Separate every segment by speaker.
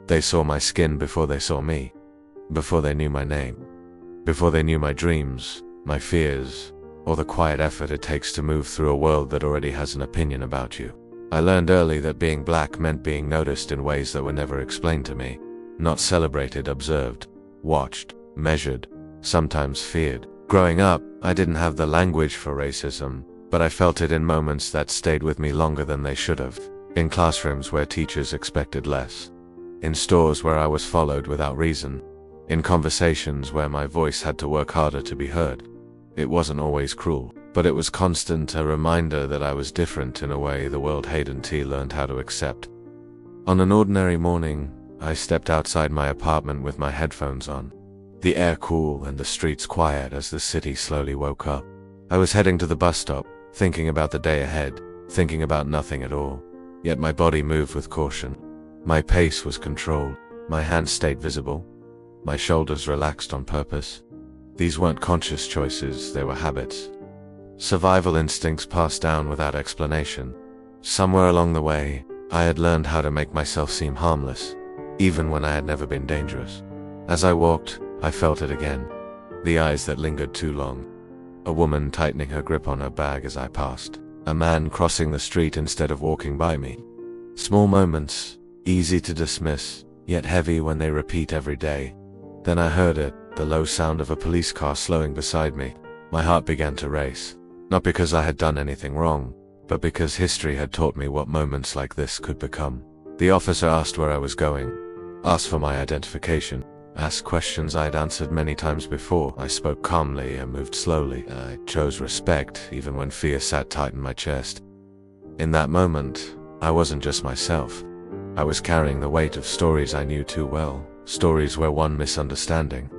Speaker 1: They saw my skin before they saw me, before they knew my name, before they knew my dreams, my fears, or the quiet effort it takes to move through a world that already has an opinion about you. I learned early that being black meant being noticed in ways that were never explained to me, not celebrated, observed, watched, measured, sometimes feared. Growing up, I didn't have the language for racism, but I felt it in moments that stayed with me longer than they should have. In classrooms where teachers expected less. In stores where I was followed without reason. In conversations where my voice had to work harder to be heard. It wasn't always cruel, but it was constant, a reminder that I was different in a way the world Hayden learned how to accept. On an ordinary morning, I stepped outside my apartment with my headphones on. The air cool and the streets quiet as the city slowly woke up. I was heading to the bus stop, thinking about the day ahead, thinking about nothing at all. Yet my body moved with caution. My pace was controlled. My hands stayed visible. My shoulders relaxed on purpose. These weren't conscious choices, they were habits. Survival instincts passed down without explanation. Somewhere along the way, I had learned how to make myself seem harmless, even when I had never been dangerous. As I walked, I felt it again. The eyes that lingered too long. A woman tightening her grip on her bag as I passed. A man crossing the street instead of walking by me. Small moments, easy to dismiss, yet heavy when they repeat every day. Then I heard it, the low sound of a police car slowing beside me. My heart began to race. Not because I had done anything wrong, but because history had taught me what moments like this could become. The officer asked where I was going, asked for my identification, asked questions I had answered many times before. I spoke calmly and moved slowly. I chose respect, even when fear sat tight in my chest. In that moment, I wasn't just myself. I was carrying the weight of stories I knew too well. Stories where one misunderstanding,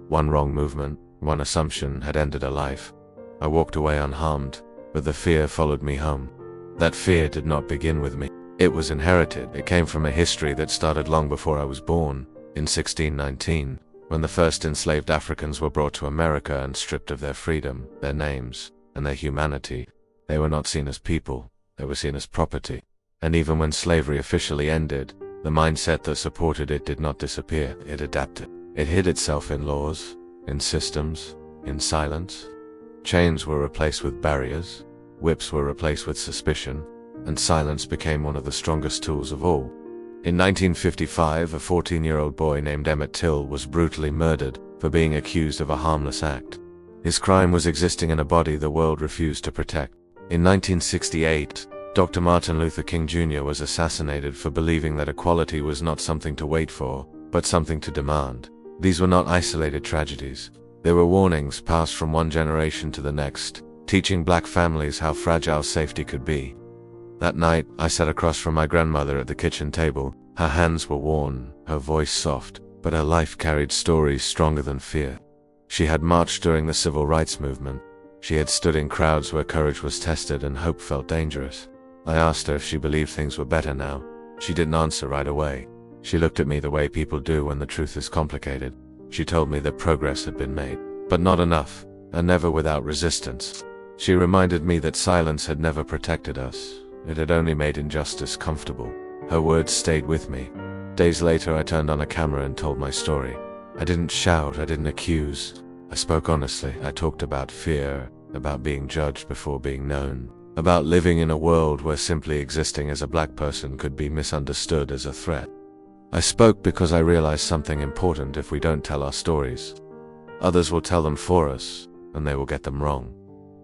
Speaker 1: one wrong movement, one assumption had ended a life. I walked away unharmed, but the fear followed me home. That fear did not begin with me. It was inherited. It came from a history that started long before I was born. In 1619, when the first enslaved Africans were brought to America and stripped of their freedom, their names, and their humanity, they were not seen as people, they were seen as property. And even when slavery officially ended, the mindset that supported it did not disappear, it adapted. It hid itself in laws, in systems, in silence. Chains were replaced with barriers, whips were replaced with suspicion, and silence became one of the strongest tools of all. In 1955, a 14-year-old boy named Emmett Till was brutally murdered for being accused of a harmless act. His crime was existing in a body the world refused to protect. In 1968, Dr. Martin Luther King Jr. was assassinated for believing that equality was not something to wait for, but something to demand. These were not isolated tragedies. They were warnings passed from one generation to the next, teaching black families how fragile safety could be. That night, I sat across from my grandmother at the kitchen table. Her hands were worn, her voice soft, but her life carried stories stronger than fear. She had marched during the civil rights movement. She had stood in crowds where courage was tested and hope felt dangerous. I asked her if she believed things were better now. She didn't answer right away. She looked at me the way people do when the truth is complicated. She told me that progress had been made, but not enough, and never without resistance. She reminded me that silence had never protected us. It had only made injustice comfortable. Her words stayed with me. Days later, I turned on a camera and told my story. I didn't shout, I didn't accuse. I spoke honestly. I talked about fear, about being judged before being known, about living in a world where simply existing as a black person could be misunderstood as a threat. I spoke because I realized something important: if we don't tell our stories, others will tell them for us, and they will get them wrong.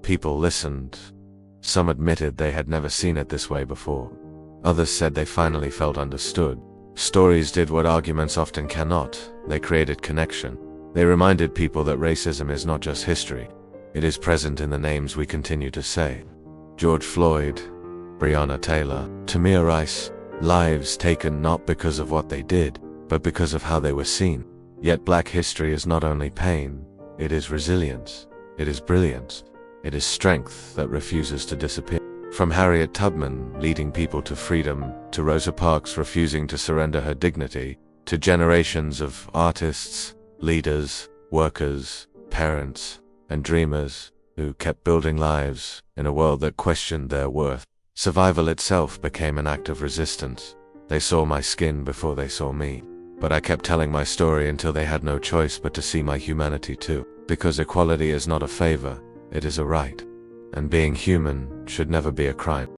Speaker 1: People listened. Some admitted they had never seen it this way before. Others said they finally felt understood. Stories did what arguments often cannot. They created connection. They reminded people that racism is not just history. It is present in the names we continue to say. George Floyd, Breonna Taylor, Tamir Rice, lives taken not because of what they did, but because of how they were seen. Yet black history is not only pain, it is resilience, it is brilliance. It is strength that refuses to disappear. From Harriet Tubman leading people to freedom, to Rosa Parks refusing to surrender her dignity, to generations of artists, leaders, workers, parents, and dreamers who kept building lives in a world that questioned their worth. Survival itself became an act of resistance. They saw my skin before they saw me. But I kept telling my story until they had no choice but to see my humanity too. Because equality is not a favor, it is a right. And being human should never be a crime.